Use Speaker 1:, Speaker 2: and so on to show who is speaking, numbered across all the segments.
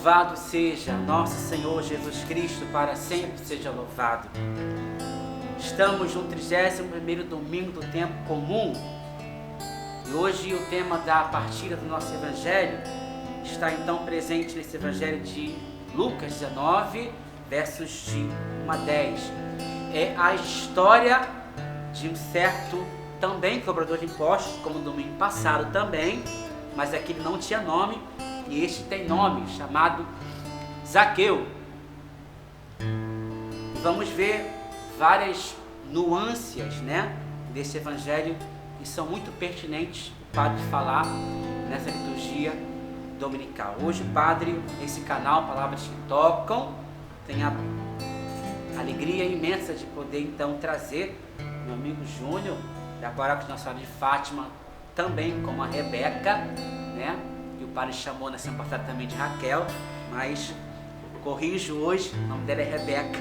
Speaker 1: Louvado seja nosso Senhor Jesus Cristo, para sempre seja louvado. Estamos no 31º domingo do tempo comum e hoje o tema da partida do nosso Evangelho está então presente nesse Evangelho de Lucas 19, versos de 1 a 10. É a história de um certo também cobrador de impostos, como no domingo passado também, mas aquele não tinha nome. E este tem nome, chamado Zaqueu. E vamos ver várias nuances, desse evangelho que são muito pertinentes o padre falar nessa liturgia dominical. Hoje o padre, nesse canal Palavras que Tocam, tem a alegria imensa de poder então trazer meu amigo Júnior, da Paróquia Nossa Senhora de Fátima, também como a Rebeca, que o padre chamou na semana passada também de Raquel, mas corrijo hoje, o nome dela é Rebeca,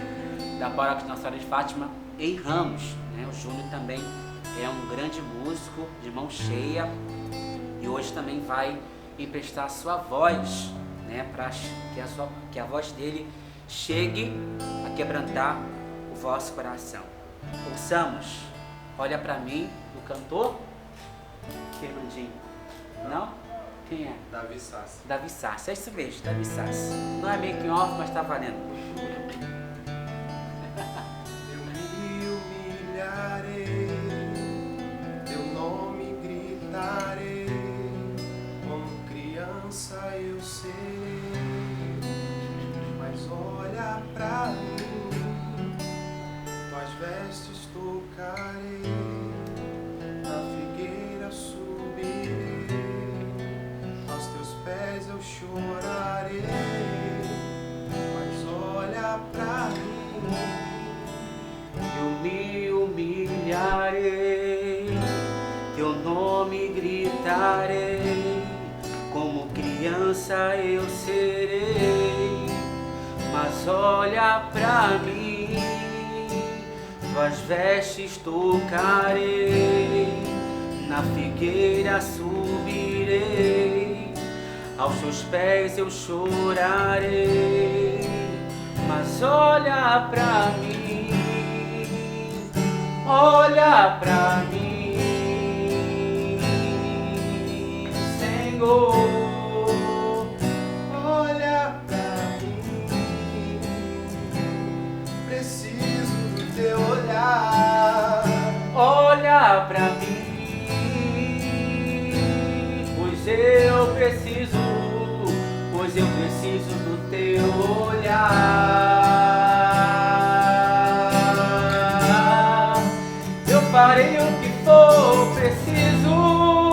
Speaker 1: da Paróquia Nossa Senhora de Fátima, em Ramos. O Júnior também é um grande músico, de mão cheia, e hoje também vai emprestar a sua voz, para que a voz dele chegue a quebrantar o vosso coração. Ouçamos, olha para mim, o cantor, Fernandinho, não? Quem é?
Speaker 2: Davi Sassi.
Speaker 1: Davi Sassi, é isso mesmo, Davi Sassi. Não é making off, mas tá valendo.
Speaker 2: Eu me humilharei, teu nome gritarei, como criança eu serei, mas olha pra mim, tuas vestes tocarei, na figueira subirei, aos teus pés eu chorarei, mas olha pra mim.
Speaker 1: Eu me humilharei, teu nome gritarei, como criança eu serei, mas olha pra mim, tuas vestes tocarei, na figueira subirei, aos teus pés eu chorarei, mas olha pra mim, olha pra mim, Senhor,
Speaker 2: Olha pra mim, preciso do teu olhar.
Speaker 1: olha pra mim, pois eu preciso do teu olhar. Eu farei o que for preciso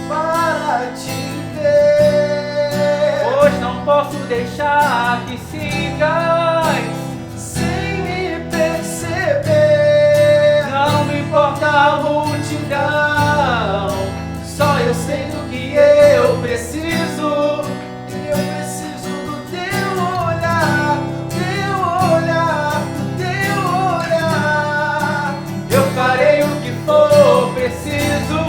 Speaker 2: Para te ver,
Speaker 1: pois não posso deixar que sigas.
Speaker 2: sem me perceber,
Speaker 1: Não me importa a multidão, só eu sei do que eu preciso.
Speaker 2: eu preciso do teu olhar, teu olhar, teu olhar.
Speaker 1: Eu farei o que for preciso,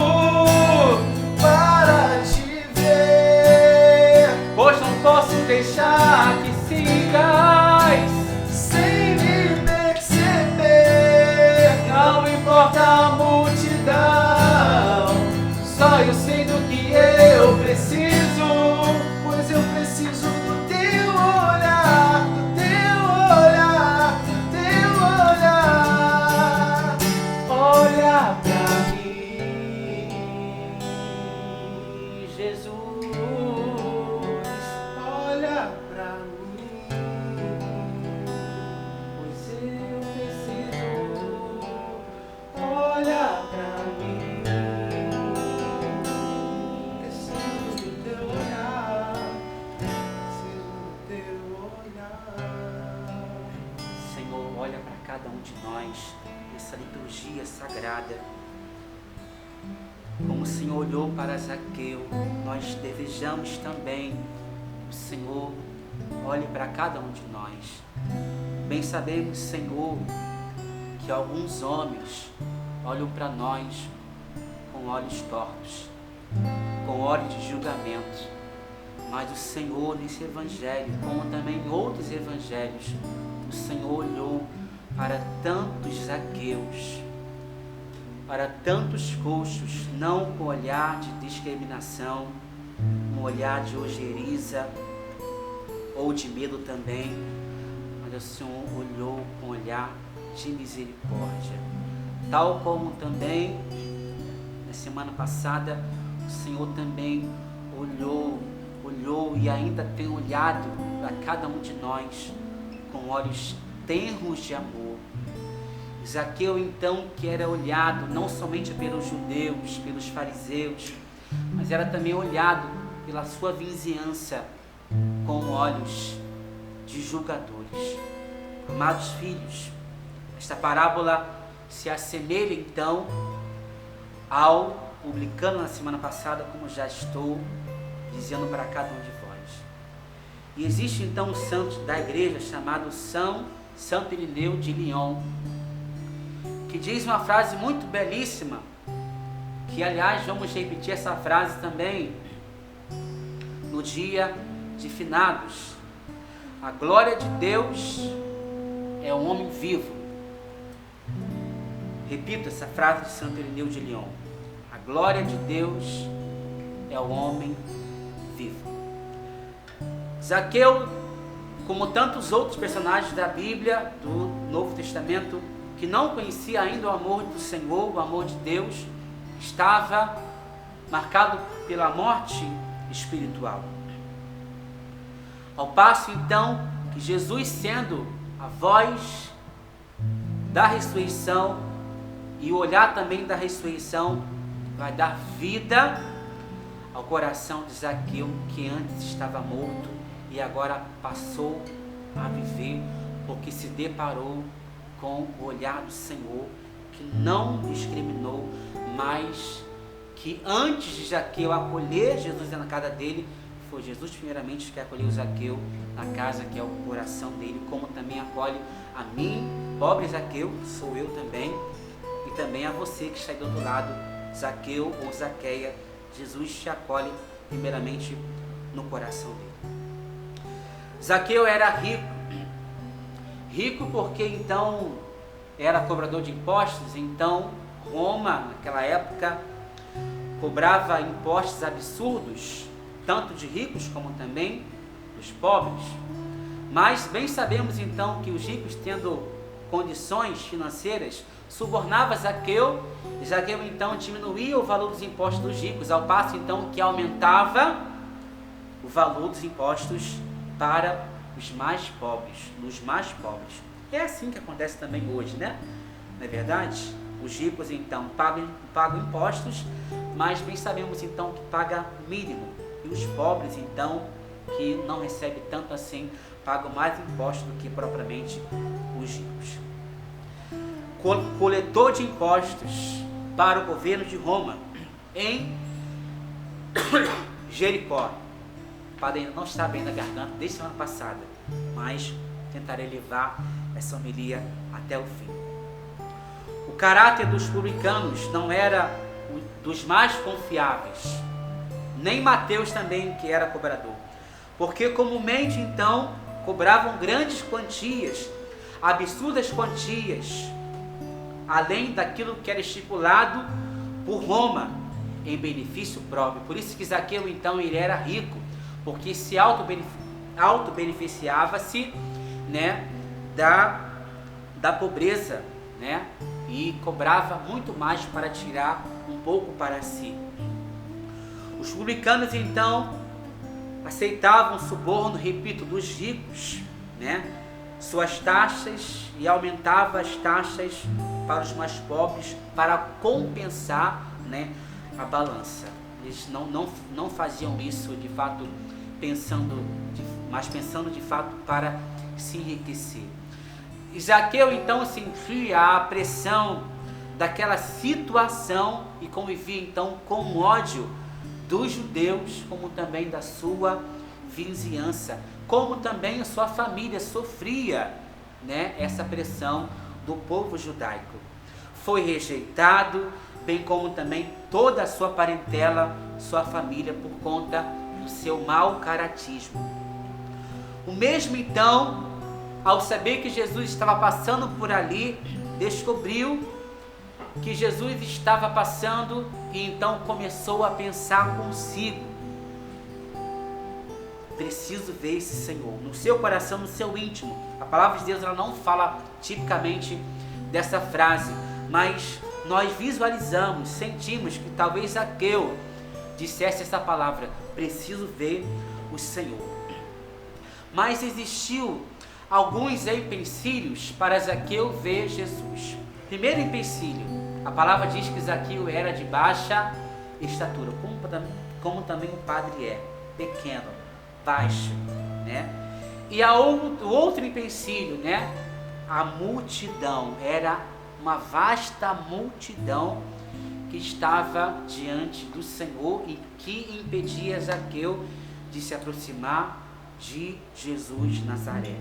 Speaker 2: Para te ver,
Speaker 1: pois não posso deixar que sigas.
Speaker 2: sem me perceber,
Speaker 1: Não importa a multidão, só eu sei do que eu preciso.
Speaker 2: pois eu preciso do teu olhar, do teu olhar, do teu olhar.
Speaker 1: Olha pra mim, Jesus.
Speaker 2: Olha pra mim,
Speaker 1: Pois eu preciso, olha pra mim.
Speaker 2: preciso do teu olhar, preciso do teu olhar.
Speaker 1: Senhor, olha para cada um de nós nessa liturgia sagrada. Como o Senhor olhou para Zaqueu, nós desejamos também o Senhor olhe para cada um de nós. Bem sabemos, Senhor, que alguns homens olham para nós com olhos tortos, com olhos de julgamento, Mas o Senhor, nesse evangelho, como também em outros evangelhos, o Senhor olhou para tantos Zaqueus, para tantos coxos, não com olhar de discriminação, um olhar de ojeriza ou de medo também, mas o Senhor olhou com olhar de misericórdia. Tal como também, na semana passada, o Senhor também olhou e ainda tem olhado para cada um de nós com olhos tenros de amor. Zaqueu, então, que era olhado não somente pelos judeus, pelos fariseus, mas era também olhado pela sua vizinhança com olhos de julgadores. Amados filhos, esta parábola se assemelha, então, ao publicano na semana passada, como já estou dizendo para cada um de vós. E existe então um santo da igreja chamado Santo Irineu de Lyon, que diz uma frase muito belíssima, que aliás vamos repetir essa frase também no dia de finados. A glória de Deus é um homem vivo. Repito essa frase de Santo Irineu de Lyon. A glória de Deus é o homem vivo. Zaqueu, como tantos outros personagens da Bíblia, do Novo Testamento, que não conhecia ainda o amor do Senhor, o amor de Deus, estava marcado pela morte espiritual. Ao passo, então, que Jesus, sendo a voz da ressurreição e o olhar também da ressurreição, vai dar vida ao coração de Zaqueu, que antes estava morto e agora passou a viver, porque se deparou com o olhar do Senhor, que não discriminou, mas que antes de Zaqueu acolher Jesus na casa dele, foi Jesus primeiramente que acolheu Zaqueu na casa, que é o coração dele, como também acolhe a mim, pobre Zaqueu, sou eu também, e também a você que está aí do outro lado, Zaqueu ou Zaqueia. Jesus te acolhe primeiramente no coração dele. Zaqueu era rico porque então era cobrador de impostos. Então Roma, naquela época, cobrava impostos absurdos, tanto de ricos como também dos pobres. Mas bem sabemos então que os ricos, tendo condições financeiras, subornava Zaqueu, e Zaqueu então diminuía o valor dos impostos dos ricos, ao passo então que aumentava o valor dos impostos para os mais pobres, nos mais pobres. É assim que acontece também hoje, né? Não é verdade? Os ricos então pagam impostos, mas bem sabemos então que paga o mínimo, e os pobres então, que não recebem tanto assim, pagam mais impostos do que propriamente os ricos. Coletor de impostos para o governo de Roma em Jericó. O padre ainda não está bem na garganta desde semana passada, mas tentarei levar essa homilia até o fim. O caráter dos publicanos não era dos mais confiáveis, nem Mateus também, que era cobrador, porque comumente então cobravam grandes quantias, absurdas quantias, além daquilo que era estipulado por Roma, em benefício próprio. Por isso que Zaqueu então ele era rico, porque se auto-beneficiava-se, né, da pobreza, né, e cobrava muito mais para tirar um pouco para si. Os publicanos então aceitavam suborno, repito, dos ricos, né, suas taxas, e aumentava as taxas para os mais pobres para compensar, né, a balança. Eles não faziam isso de fato mas pensando de fato para se enriquecer. E Zaqueu então sentia a pressão daquela situação e convivia então com o ódio dos judeus, como também da sua vizinhança, como também a sua família sofria, né, essa pressão do povo judaico. Foi rejeitado, bem como também toda a sua parentela, sua família, por conta do seu mau caratismo. O mesmo então, ao saber que Jesus estava passando por ali, descobriu que Jesus estava passando e então começou a pensar consigo: preciso ver esse Senhor. No seu coração, no seu íntimo. A palavra de Deus ela não fala tipicamente dessa frase, mas nós visualizamos, sentimos que talvez Zaqueu dissesse essa palavra: preciso ver o Senhor. Mas existiu alguns empecilhos para Zaqueu ver Jesus. Primeiro empecilho, a palavra diz que Zaqueu era de baixa estatura, como também o padre é, pequeno, baixo, né? E o outro empecilho, né? A multidão, era uma vasta multidão que estava diante do Senhor e que impedia Zaqueu de se aproximar de Jesus de Nazaré.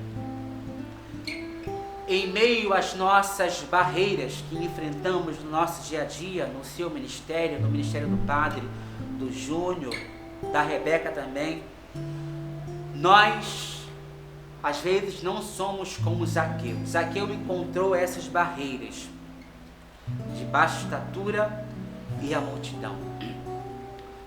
Speaker 1: Em meio às nossas barreiras que enfrentamos no nosso dia a dia, no seu ministério, no ministério do Padre, do Júnior, da Rebeca também, nós às vezes não somos como Zaqueu. Zaqueu encontrou essas barreiras de baixa estatura e a multidão.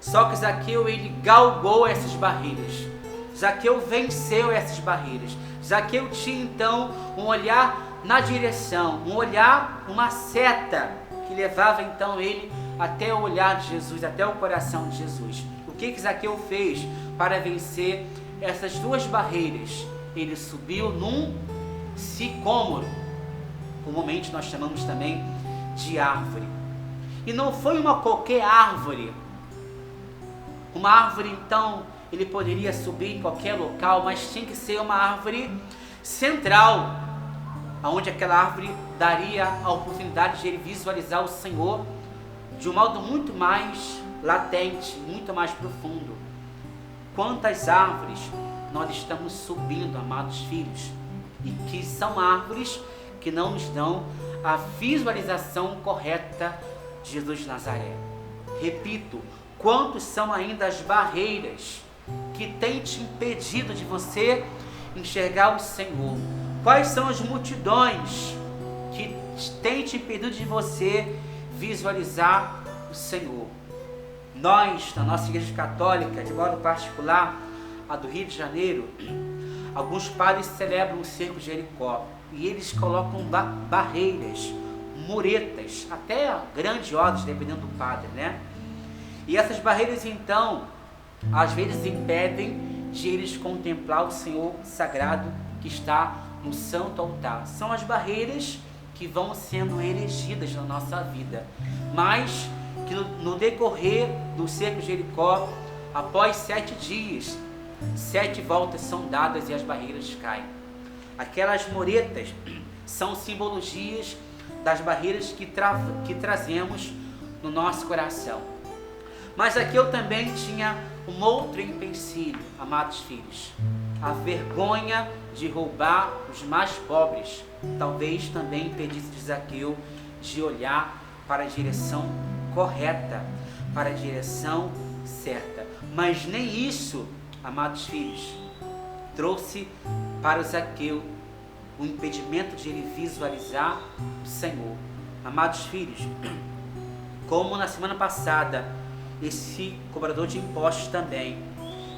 Speaker 1: Só que Zaqueu, ele galgou essas barreiras. Zaqueu venceu essas barreiras. Zaqueu tinha então um olhar na direção, um olhar, uma seta que levava então ele até o olhar de Jesus, até o coração de Jesus. O que Zaqueu fez para vencer essas duas barreiras? Ele subiu num sicômoro, comumente nós chamamos também de árvore. E não foi uma qualquer árvore. Uma árvore então ele poderia subir em qualquer local, mas tinha que ser uma árvore central, onde aquela árvore daria a oportunidade de ele visualizar o Senhor de um modo muito mais latente, muito mais profundo. Quantas árvores nós estamos subindo, amados filhos, e que são árvores que não nos dão a visualização correta de Jesus de Nazaré. Repito, quantos são ainda as barreiras que têm te impedido de você enxergar o Senhor? Quais são as multidões que têm te impedido de você visualizar o Senhor? Nós, na nossa igreja católica, de modo particular, a do Rio de Janeiro, alguns padres celebram o cerco de Jericó e eles colocam barreiras, muretas, até grandiosas, dependendo do padre, né? E essas barreiras, então, às vezes impedem de eles contemplar o Senhor sagrado que está no santo altar. São as barreiras que vão sendo erigidas na nossa vida, mas que no decorrer do cerco de Jericó, após 7 dias, 7 voltas são dadas e as barreiras caem. Aquelas muretas são simbologias das barreiras que trazemos no nosso coração. Mas aqui eu também tinha um outro empecilho, amados filhos: a vergonha de roubar os mais pobres. Talvez também impedisse de Zaqueu de olhar para a direção correta, para a direção certa. Mas nem isso, amados filhos, trouxe para o Zaqueu o impedimento de ele visualizar o Senhor. Amados filhos, como na semana passada, esse cobrador de impostos também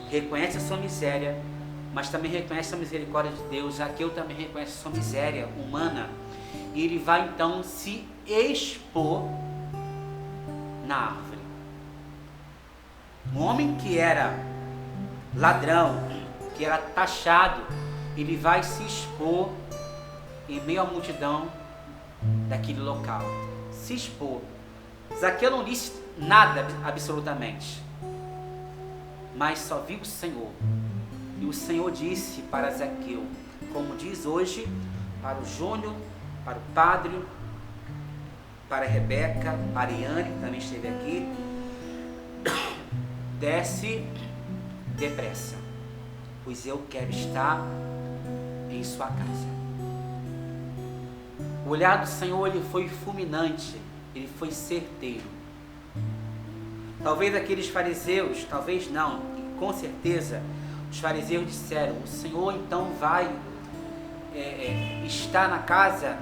Speaker 1: reconhece a sua miséria, mas também reconhece a misericórdia de Deus. Zaqueu também reconhece a sua miséria humana, e ele vai então se expor na árvore. Um homem que era ladrão, que era taxado, ele vai se expor em meio à multidão daquele local. Se expor. Zaqueu não disse nada absolutamente, mas só viu o Senhor. E o Senhor disse para Zaqueu, como diz hoje para o Júnior, para o Padre, para a Rebeca, para a Ariane, que também esteve aqui: desce depressa, pois eu quero estar em sua casa. O olhar do Senhor, ele foi fulminante, ele foi certeiro. Talvez aqueles fariseus, talvez não, com certeza os fariseus disseram: o Senhor então vai estar na casa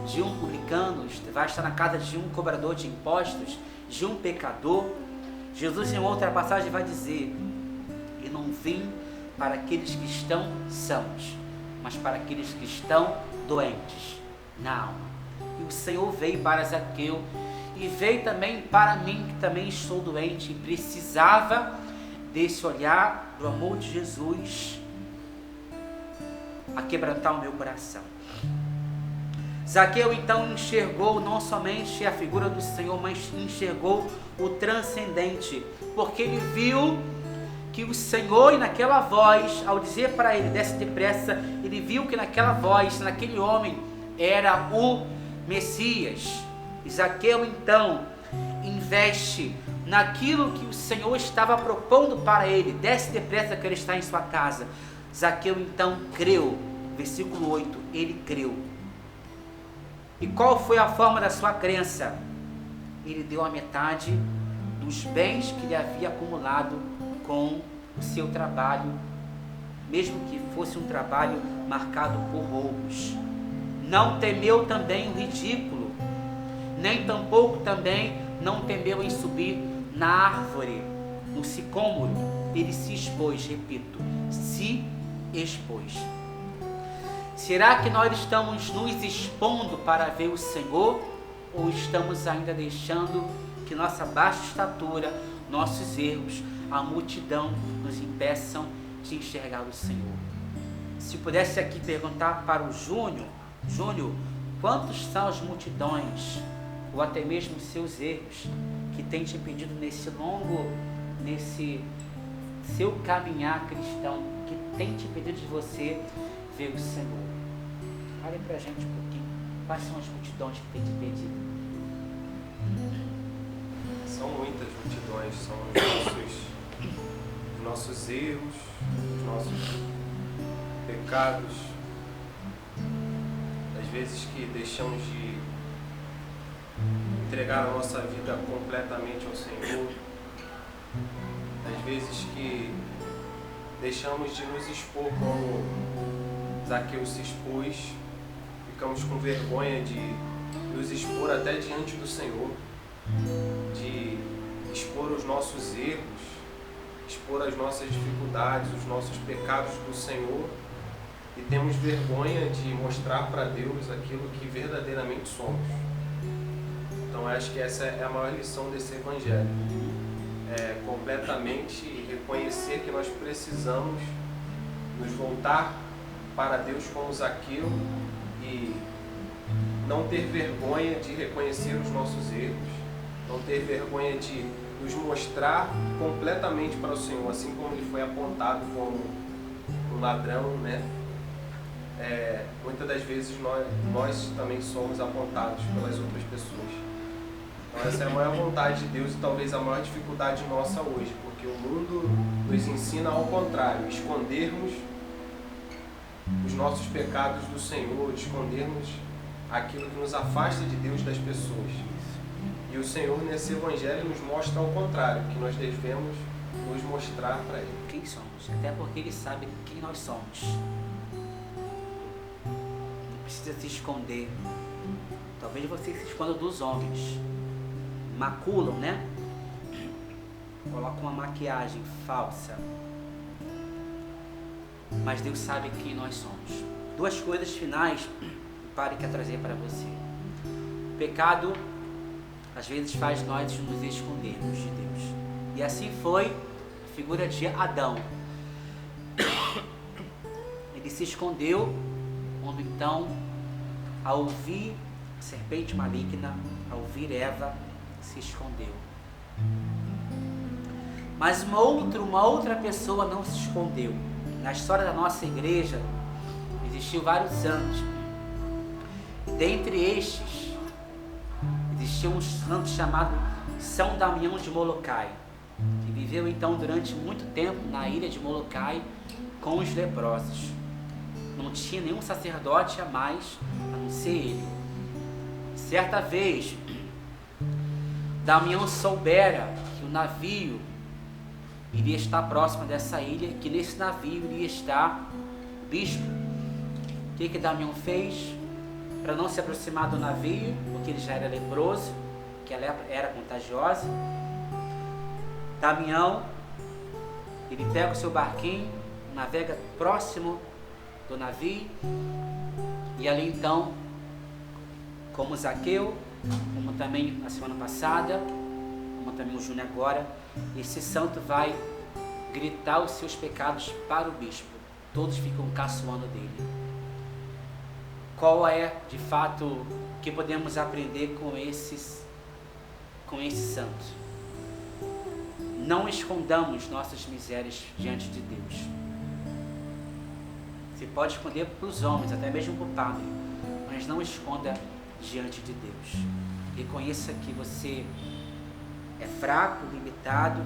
Speaker 1: de um publicano, vai estar na casa de um cobrador de impostos, de um pecador. Jesus, em outra passagem, vai dizer: e não vim para aqueles que estão sãos, mas para aqueles que estão doentes na alma. E o Senhor veio para Zaqueu e veio também para mim, que também estou doente e precisava desse olhar do amor de Jesus a quebrantar o meu coração. Zaqueu então enxergou não somente a figura do Senhor, mas enxergou o transcendente, porque ele viu que o Senhor, e naquela voz, ao dizer para ele: desce depressa, ele viu que naquela voz, naquele homem, era o Messias. E Zaqueu então investe naquilo que o Senhor estava propondo para ele: desce depressa que ele está em sua casa. Zaqueu então creu. Versículo 8, ele creu. E qual foi a forma da sua crença? Ele deu a metade dos bens que ele havia acumulado com o seu trabalho, mesmo que fosse um trabalho marcado por roubos. Não temeu também o ridículo, nem tampouco também não temeu em subir na árvore, no sicômoro. Ele se expôs, repito, se expôs. Será que nós estamos nos expondo para ver o Senhor, ou estamos ainda deixando que nossa baixa estatura, nossos erros, a multidão nos impeçam de enxergar o Senhor? Se pudesse aqui perguntar para o Júnior: Júnior, quantos são as multidões, ou até mesmo os seus erros, que tem te impedido nesse seu caminhar cristão, que tem te impedido de você ver o Senhor? Fale pra gente um pouquinho, quais são as multidões que tem te impedido?
Speaker 2: São muitas multidões, são os nossos erros, os nossos pecados, às vezes que deixamos de entregar a nossa vida completamente ao Senhor, às vezes que deixamos de nos expor como Zaqueu se expôs, ficamos com vergonha de nos expor até diante do Senhor, de expor os nossos erros, expor as nossas dificuldades, os nossos pecados do Senhor, e temos vergonha de mostrar para Deus aquilo que verdadeiramente somos. Então acho que essa é a maior lição desse Evangelho, é completamente reconhecer que nós precisamos nos voltar para Deus como Zaqueu e não ter vergonha de reconhecer os nossos erros, não ter vergonha de nos mostrar completamente para o Senhor, assim como ele foi apontado como um ladrão, né? Muitas das vezes nós também somos apontados pelas outras pessoas. Então essa é a maior vontade de Deus e talvez a maior dificuldade nossa hoje, porque o mundo nos ensina ao contrário, escondermos os nossos pecados do Senhor, escondermos aquilo que nos afasta de Deus das pessoas. E o Senhor nesse Evangelho nos mostra ao contrário, que nós devemos nos mostrar para Ele.
Speaker 1: Quem somos? Até porque Ele sabe quem nós somos. Não precisa se esconder. Talvez você se esconda dos homens. Maculam, né? Colocam uma maquiagem falsa. Mas Deus sabe quem nós somos. Duas coisas finais que o Padre quer trazer para você. O pecado às vezes faz nós nos escondermos de Deus. E assim foi a figura de Adão. Ele se escondeu quando então, ao ouvir a serpente maligna, ao ouvir Eva, se escondeu. Mas uma outra pessoa não se escondeu. Na história da nossa igreja, existiu vários santos. E dentre estes, existia um santo chamado São Damião de Molokai, que viveu então durante muito tempo na ilha de Molokai com os leprosos. Não tinha nenhum sacerdote a mais, a não ser ele. Certa vez, Damião soubera que o navio iria estar próxima dessa ilha, que nesse navio iria estar o bispo. O que Damião fez? Para não se aproximar do navio, porque ele já era leproso, que a lepra era contagiosa, Damião, ele pega o seu barquinho, navega próximo do navio, e ali então, como Zaqueu, como também na semana passada, como também o Júnior agora, esse santo vai gritar os seus pecados para o bispo. Todos ficam caçoando dele. Qual é, de fato, o que podemos aprender com esse santo? Não escondamos nossas misérias diante de Deus. Você pode esconder para os homens, até mesmo para o padre, mas não esconda diante de Deus. Reconheça que você é fraco, limitado,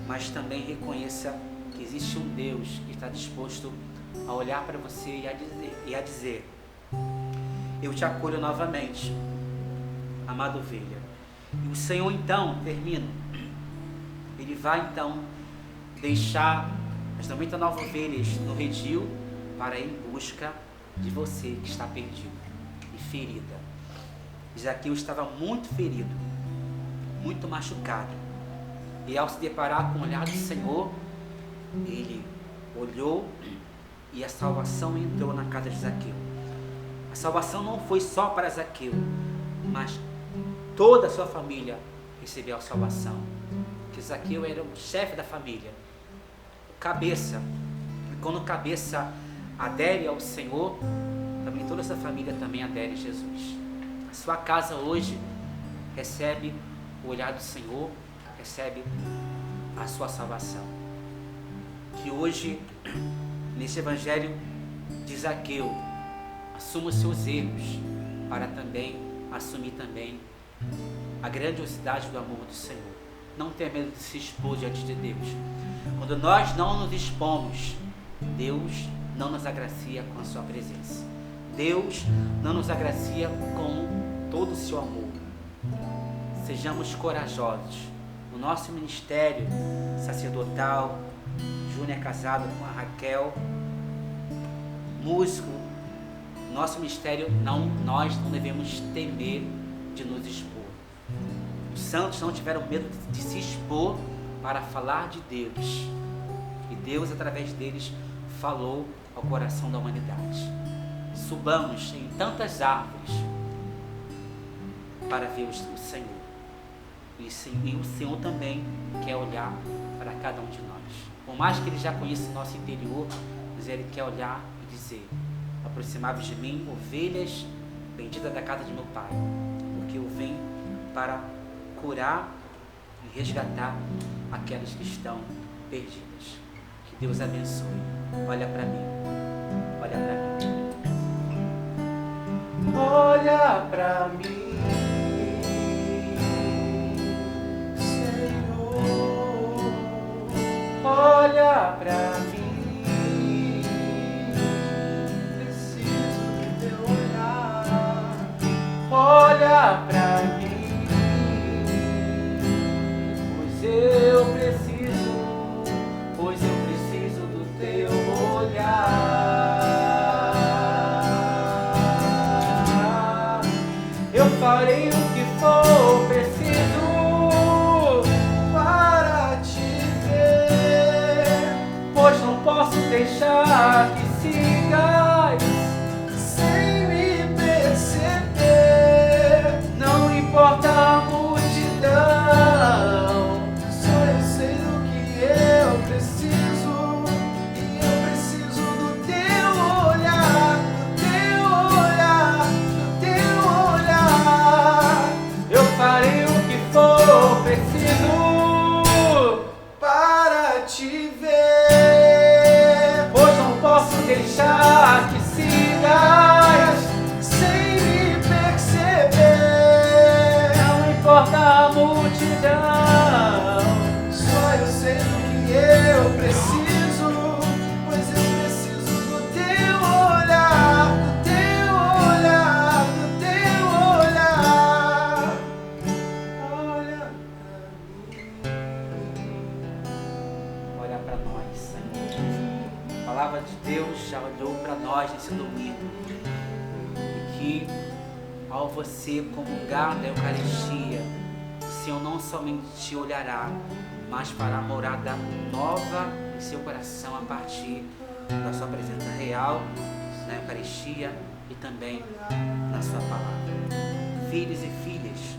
Speaker 1: mas também reconheça que existe um Deus que está disposto a olhar para você e a dizer: eu te acolho novamente, amada ovelha. E o Senhor então, termina, Ele vai então deixar as 99 ovelhas no redil para ir em busca de você que está perdido e ferida. Zaqueu estava muito ferido, muito machucado, e ao se deparar com o olhar do Senhor, ele olhou e a salvação entrou na casa de Zaqueu. A salvação não foi só para Zaqueu, mas toda a sua família recebeu a salvação. Porque Zaqueu era o chefe da família, o cabeça. E quando o cabeça adere ao Senhor, também toda essa família também adere a Jesus. A sua casa hoje recebe o olhar do Senhor, recebe a sua salvação. Que hoje, nesse evangelho de Zaqueu, assuma os seus erros para também assumir também a grandiosidade do amor do Senhor. Não tenha medo de se expor diante de Deus. Quando nós não nos expomos, Deus não nos agracia com a sua presença. Deus não nos agracia com todo o seu amor. Sejamos corajosos. O nosso ministério sacerdotal, Júnior é casado com a Raquel, músico, nosso ministério, nós não devemos temer de nos expor. Os santos não tiveram medo de se expor para falar de Deus. E Deus, através deles, falou ao coração da humanidade. Subamos em tantas árvores para ver o Senhor. E o Senhor também quer olhar para cada um de nós. Por mais que Ele já conheça o nosso interior, mas Ele quer olhar e dizer: aproximai-vos de mim, ovelhas benditas da casa de meu Pai, porque eu venho para curar e resgatar aquelas que estão perdidas. Que Deus abençoe. Olha para mim. Olha para mim.
Speaker 2: Olha para mim, Senhor. Olha para mim. Preciso do teu olhar. Olha para mim. Pois eu preciso do teu olhar. Eu farei o que for preciso para te ver, pois não posso deixar que sigas sem me perceber. Não importa a multidão, farei o que for preciso para te ver, pois não posso deixar
Speaker 1: palavra de Deus já olhou para nós nesse domingo. E que ao você comungar da Eucaristia, o Senhor não somente te olhará, mas fará morada nova em seu coração a partir da sua presença real na Eucaristia e também na sua palavra. Filhos e filhas,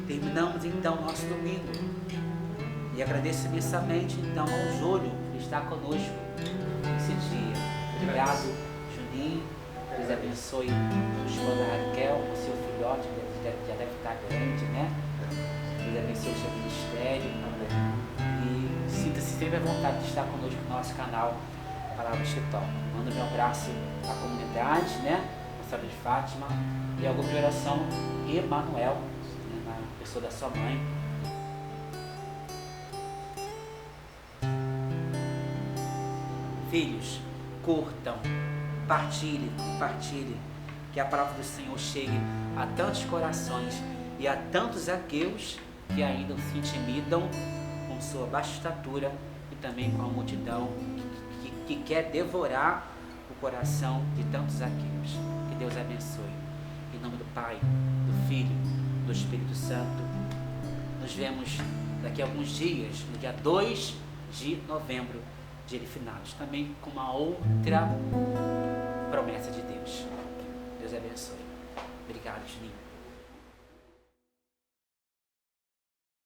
Speaker 1: terminamos então nosso domingo e agradeço imensamente então ao Júlio que está conosco nesse dia. Obrigado, Juninho. Deus abençoe o esposo da Raquel, o seu filhote, que já deve estar grande, né? Deus abençoe o seu ministério. E sinta-se sempre à vontade de estar conosco no nosso canal Palavras que Tocam. Mando meu abraço à comunidade, né? A Senhora de Fátima e ao grupo de oração Emanuel, né? Na pessoa da sua mãe. Filhos, curtam, compartilhem, que a palavra do Senhor chegue a tantos corações e a tantos aqueus que ainda se intimidam com sua baixa estatura e também com a multidão que quer devorar o coração de tantos aqueus. Que Deus abençoe. Em nome do Pai, do Filho, do Espírito Santo. Nos vemos daqui a alguns dias, no dia 2 de novembro, dia de finados, também com uma outra promessa de Deus. Deus abençoe. Obrigado, Juninho.